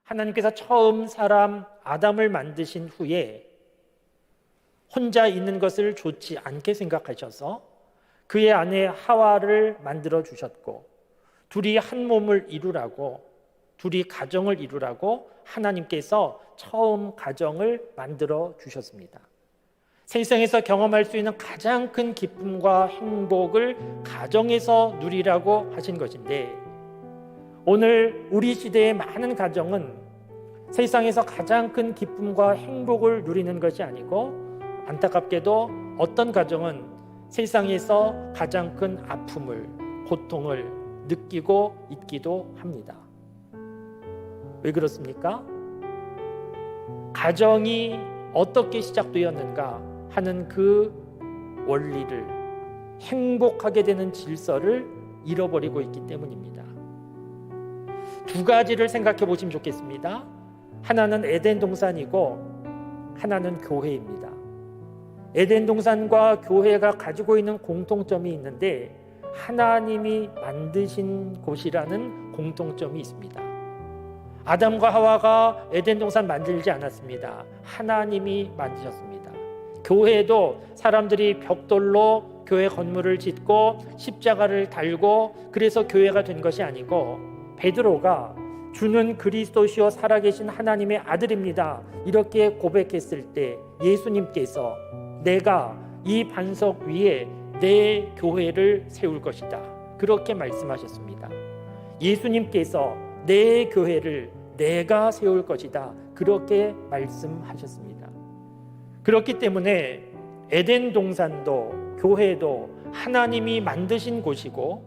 하나님께서 처음 사람 아담을 만드신 후에 혼자 있는 것을 좋지 않게 생각하셔서 그의 아내 하와를 만들어 주셨고, 둘이 한 몸을 이루라고, 둘이 가정을 이루라고 하나님께서 처음 가정을 만들어 주셨습니다. 세상에서 경험할 수 있는 가장 큰 기쁨과 행복을 가정에서 누리라고 하신 것인데, 오늘 우리 시대의 많은 가정은 세상에서 가장 큰 기쁨과 행복을 누리는 것이 아니고, 안타깝게도 어떤 가정은 세상에서 가장 큰 아픔을, 고통을 느끼고 있기도 합니다. 왜 그렇습니까? 가정이 어떻게 시작되었는가 하는 그 원리를, 행복하게 되는 질서를 잃어버리고 있기 때문입니다. 두 가지를 생각해 보시면 좋겠습니다. 하나는 에덴 동산이고 하나는 교회입니다. 에덴 동산과 교회가 가지고 있는 공통점이 있는데, 하나님이 만드신 곳이라는 공통점이 있습니다. 아담과 하와가 에덴 동산 만들지 않았습니다. 하나님이 만드셨습니다. 교회도 사람들이 벽돌로 교회 건물을 짓고 십자가를 달고 그래서 교회가 된 것이 아니고, 베드로가 주는 그리스도시요 살아계신 하나님의 아들입니다, 이렇게 고백했을 때 예수님께서 내가 이 반석 위에 내 교회를 세울 것이다, 그렇게 말씀하셨습니다. 예수님께서 내 교회를 내가 세울 것이다, 그렇게 말씀하셨습니다. 그렇기 때문에 에덴 동산도 교회도 하나님이 만드신 곳이고,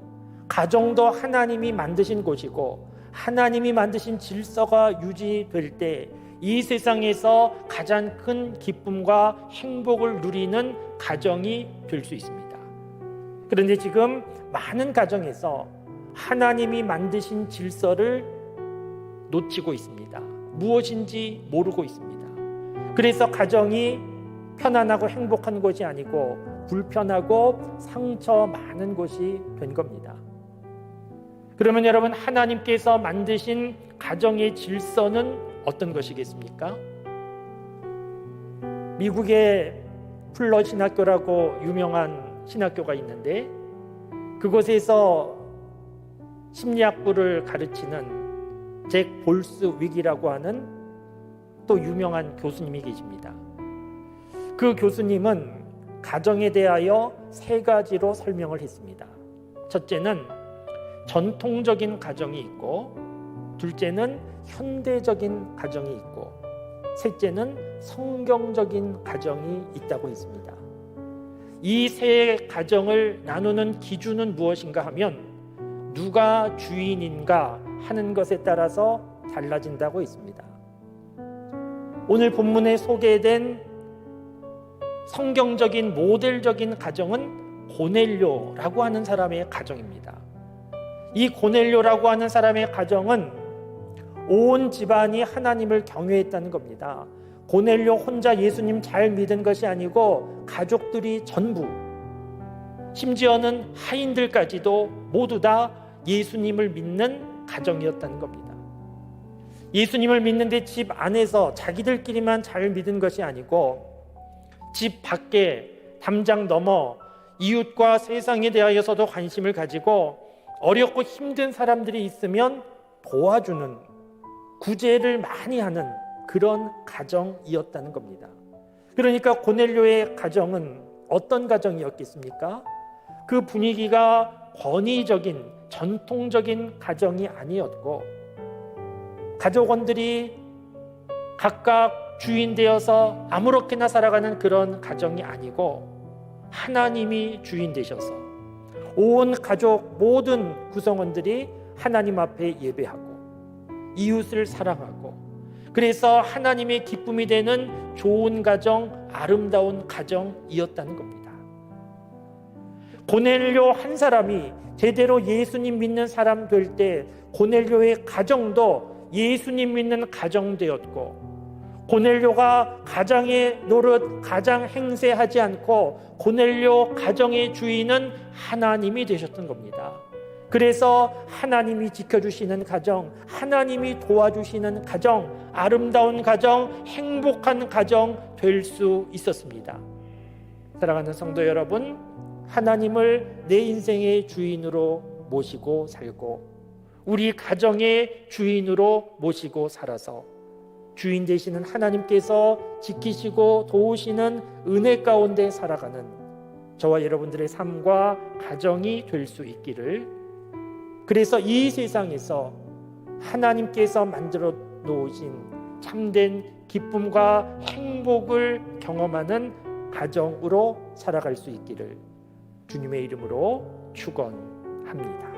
가정도 하나님이 만드신 곳이고, 하나님이 만드신 질서가 유지될 때 이 세상에서 가장 큰 기쁨과 행복을 누리는 가정이 될 수 있습니다. 그런데 지금 많은 가정에서 하나님이 만드신 질서를 놓치고 있습니다. 무엇인지 모르고 있습니다. 그래서 가정이 편안하고 행복한 곳이 아니고 불편하고 상처 많은 곳이 된 겁니다. 그러면 여러분, 하나님께서 만드신 가정의 질서는 어떤 것이겠습니까? 미국의 풀러 신학교라고 유명한 신학교가 있는데, 그곳에서 심리학부를 가르치는 잭 볼스윅이라고 하는 또 유명한 교수님이 계십니다. 그 교수님은 가정에 대하여 세 가지로 설명을 했습니다. 첫째는 전통적인 가정이 있고, 둘째는 현대적인 가정이 있고, 셋째는 성경적인 가정이 있다고 했습니다. 이 세 가정을 나누는 기준은 무엇인가 하면 누가 주인인가 하는 것에 따라서 달라진다고 했습니다. 오늘 본문에 소개된 성경적인 모델적인 가정은 고넬료라고 하는 사람의 가정입니다. 이 고넬료라고 하는 사람의 가정은 온 집안이 하나님을 경외했다는 겁니다. 고넬료 혼자 예수님 잘 믿은 것이 아니고 가족들이 전부, 심지어는 하인들까지도 모두 다 예수님을 믿는 가정이었다는 겁니다. 예수님을 믿는데 집 안에서 자기들끼리만 잘 믿은 것이 아니고 집 밖에 담장 넘어 이웃과 세상에 대하여서도 관심을 가지고 어렵고 힘든 사람들이 있으면 도와주는, 구제를 많이 하는 그런 가정이었다는 겁니다. 그러니까 고넬료의 가정은 어떤 가정이었겠습니까? 그 분위기가 권위적인, 전통적인 가정이 아니었고, 가족원들이 각각 주인 되어서 아무렇게나 살아가는 그런 가정이 아니고, 하나님이 주인 되셔서 온 가족 모든 구성원들이 하나님 앞에 예배하고 이웃을 사랑하고, 그래서 하나님의 기쁨이 되는 좋은 가정, 아름다운 가정이었다는 겁니다. 고넬료 한 사람이 제대로 예수님 믿는 사람 될 때 고넬료의 가정도 예수님 믿는 가정 되었고, 고넬료가 가장의 노릇, 가장 행세하지 않고 고넬료 가정의 주인은 하나님이 되셨던 겁니다. 그래서 하나님이 지켜주시는 가정, 하나님이 도와주시는 가정, 아름다운 가정, 행복한 가정 될 수 있었습니다. 사랑하는 성도 여러분, 하나님을 내 인생의 주인으로 모시고 살고 우리 가정의 주인으로 모시고 살아서 주인 되시는 하나님께서 지키시고 도우시는 은혜 가운데 살아가는 저와 여러분들의 삶과 가정이 될 수 있기를, 그래서 이 세상에서 하나님께서 만들어 놓으신 참된 기쁨과 행복을 경험하는 가정으로 살아갈 수 있기를 주님의 이름으로 축원합니다.